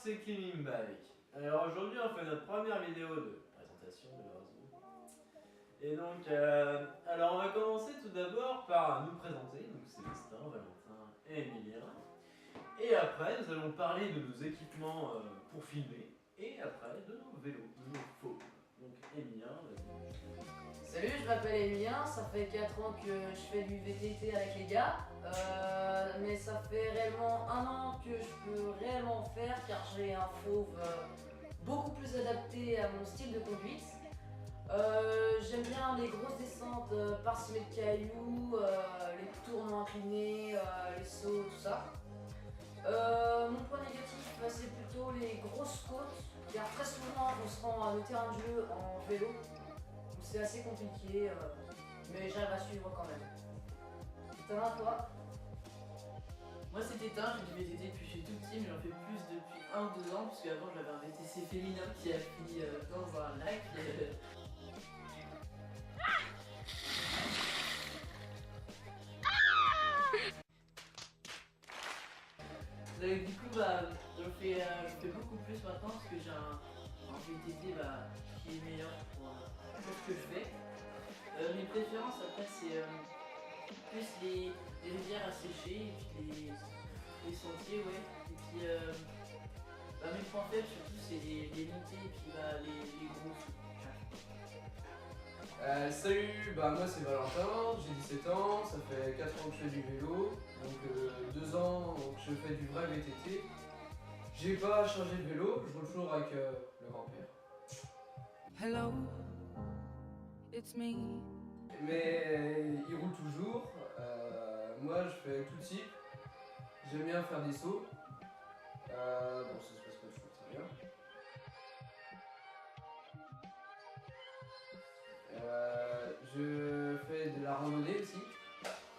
c'est Cleaning Bike. Alors aujourd'hui on fait notre première vidéo de présentation de la réseau. Et donc, alors on va commencer tout d'abord par nous présenter, donc Célestin, Valentin et Emilien. Et après nous allons parler de nos équipements pour filmer, et après de nos vélos, de nos faux. Donc Emilien, vas-y. Salut, je m'appelle Emilien, ça fait 4 ans que je fais du VTT avec les gars, mais ça fait réellement 1 an que je peux réellement en faire car j'ai un fauve beaucoup plus adapté à mon style de conduite. J'aime bien les grosses descentes parsemées de cailloux, les tournants inclinés, les sauts, tout ça. Mon point négatif, c'est plutôt les grosses côtes, car très souvent on se rend à nos terrains de jeu en vélo, donc c'est assez compliqué, mais j'arrive à suivre quand même. T'as toi? Moi c'est Tétin, j'ai du VTT depuis que je suis tout petit, mais j'en fais plus depuis 1 ou 2 ans, parce qu'avant j'avais un VTC féminin qui a fini dans un lac. Donc, du coup, je fais beaucoup plus maintenant parce que j'ai un VTT qui est meilleur pour ce que je fais. Mes préférences après c'est plus les rivières à sécher et puis les sentiers, ouais. Et puis mes points faibles surtout c'est les montées et puis les gros sauts. Salut, moi c'est Valentin, j'ai 17 ans, ça fait 4 ans que je fais du vélo, donc 2 ans que je fais du vrai VTT. J'ai pas changé de vélo, je roule toujours avec le grand-père. Hello, it's me. Mais il roule toujours, moi je fais tout type, j'aime bien faire des sauts. Bon, ça se passe pas toujours très bien. Je fais de la randonnée aussi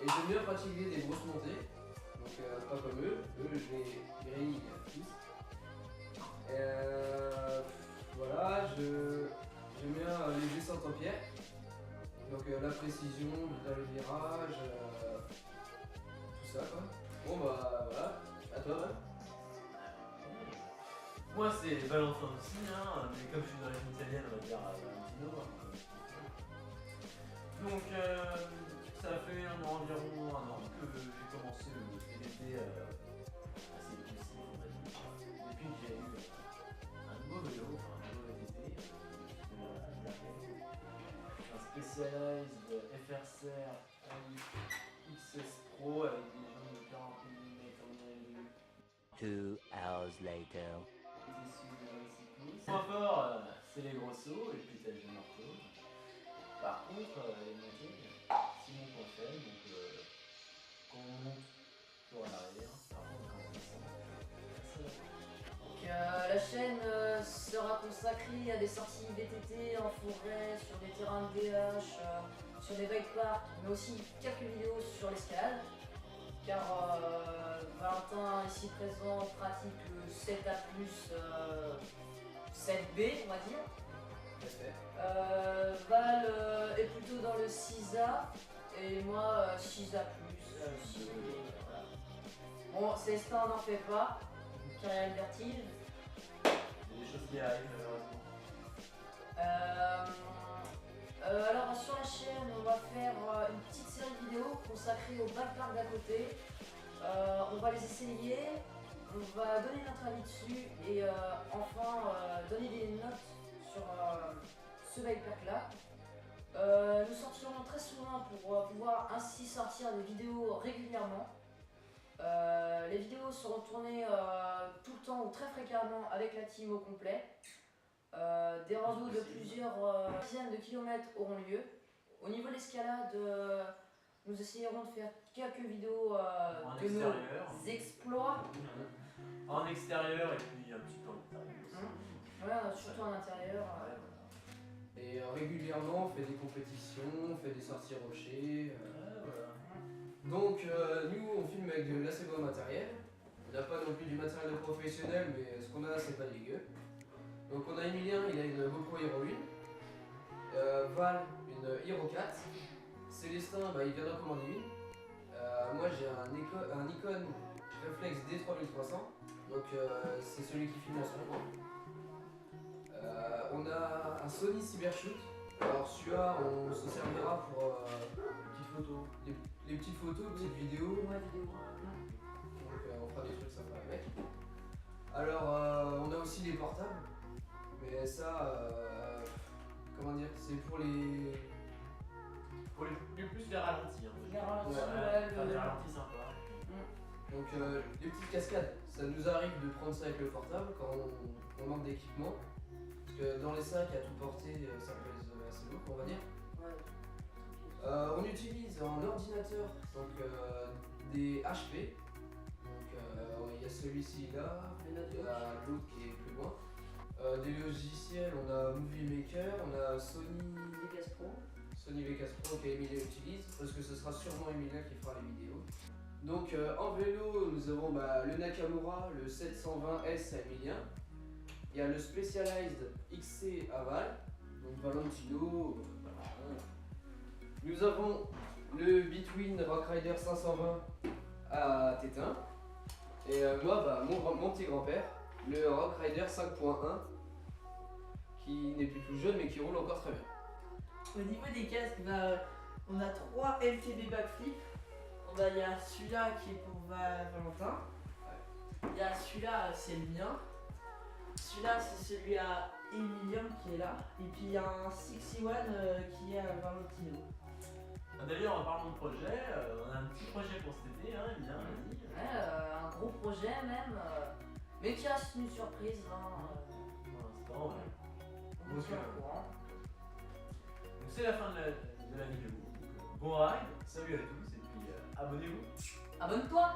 et j'aime bien pratiquer des grosses montées, donc pas comme eux je les grille tous. Voilà, j'aime bien les descentes en pierre, donc la précision, le virage, tout ça quoi. Bon voilà, à toi ouais. Moi c'est Valentin aussi, hein, mais comme je suis d'origine italienne, on va dire Valentino. Donc ça fait environ 1 an que j'ai commencé le VTT assez poussé, on va dire. Depuis que j'ai eu un nouveau vélo, un nouveau VTT, un Specialized FRCR XS Pro avec des jambes de 40 mm comme on avait vu. 2 hours later. Point fort, c'est les gros sauts et le pitage de marteau. Par contre, les montées, c'est mon point faible, donc quand on monte toujours à l'arrière, par contre quand on descend, Donc, la chaîne sera consacrée à des sorties VTT en forêt, sur des terrains de DH, sur des bike parks, mais aussi quelques vidéos sur l'escalade. Car Valentin ici présent pratique le 7A+, 7B on va dire. Val est plutôt dans le 6A et moi 6A+, 6B, voilà. Bon, Célestin n'en fait pas, car il y a le vertige. il y a des choses qui arrivent malheureusement. Alors sur la chaîne, on va faire une petite série de vidéos consacrée au bike park d'à côté. On va les essayer, on va donner notre avis dessus et enfin donner des notes sur ce bike park là. Nous sortirons très souvent pour pouvoir ainsi sortir des vidéos régulièrement. Les vidéos seront tournées tout le temps ou très fréquemment avec la team au complet. Des randos de plusieurs dizaines de kilomètres auront lieu. Au niveau de l'escalade, nous essayerons de faire quelques vidéos de nos exploits. En extérieur et puis un petit peu en intérieur aussi. Voilà, surtout en intérieur. Et régulièrement on fait des compétitions, on fait des sorties rochers. Voilà. Donc nous on filme avec de l'assez bon matériel. On n'a pas non plus du matériel de professionnel, mais ce qu'on a c'est pas dégueu. Donc on a Emilien, il a une GoPro Hero 1, Val une Hero 4, Célestin il vient d'en commander une, moi j'ai un Nikon Reflex D3300 Donc c'est celui qui filme en ce moment. On a un Sony Cybershoot. Alors celui-là, on se servira pour Petite photo. les petites photos, petites vidéos. Ouais, vidéo. Donc on fera des trucs sympas avec. Alors on a aussi les portables. Mais ça, comment dire, c'est pour les... Pour les plus les ralentis. Hein, Les ralentis, faire ouais, des ralentis sympas. Donc les petites cascades, ça nous arrive de prendre ça avec le portable quand on manque d'équipement. Parce que dans les sacs à tout porter, ça pèse assez lourd, on va dire. Ouais. On utilise en ordinateur donc, des HP. Donc il y a celui-ci là, il y a l'autre qui est plus loin. Des logiciels, on a Movie Maker, on a Sony Vegas Pro. Pro qu'Emilia utilise, parce que ce sera sûrement Emilia qui fera les vidéos. Donc en vélo, nous avons le Nakamura, le 720S à Emilien. Il y a le Specialized XC Aval, donc Valentino. Voilà. Nous avons le Between Rock Rider 520 à Tétin. Et moi, mon petit grand-père, le Rock Rider 5.1, qui n'est plus tout jeune mais qui roule encore très bien. Au niveau des casques, on a 3 LTB backflip. Il y a celui-là qui est pour Valentin. Il y a celui-là, c'est le mien. Celui-là, c'est celui à Emilien qui est là. Et puis il y a un 61 qui est à Valentino. D'ailleurs, en parlant de projet, on a un petit projet pour cet été, hein, Emilien, vas-y. Ouais, un gros projet même. Mais qui reste une surprise. Pour l'instant, On vous tient au courant. Donc c'est la fin de la vidéo. Donc, bon ride, salut à tous et puis abonnez-vous. Abonne-toi!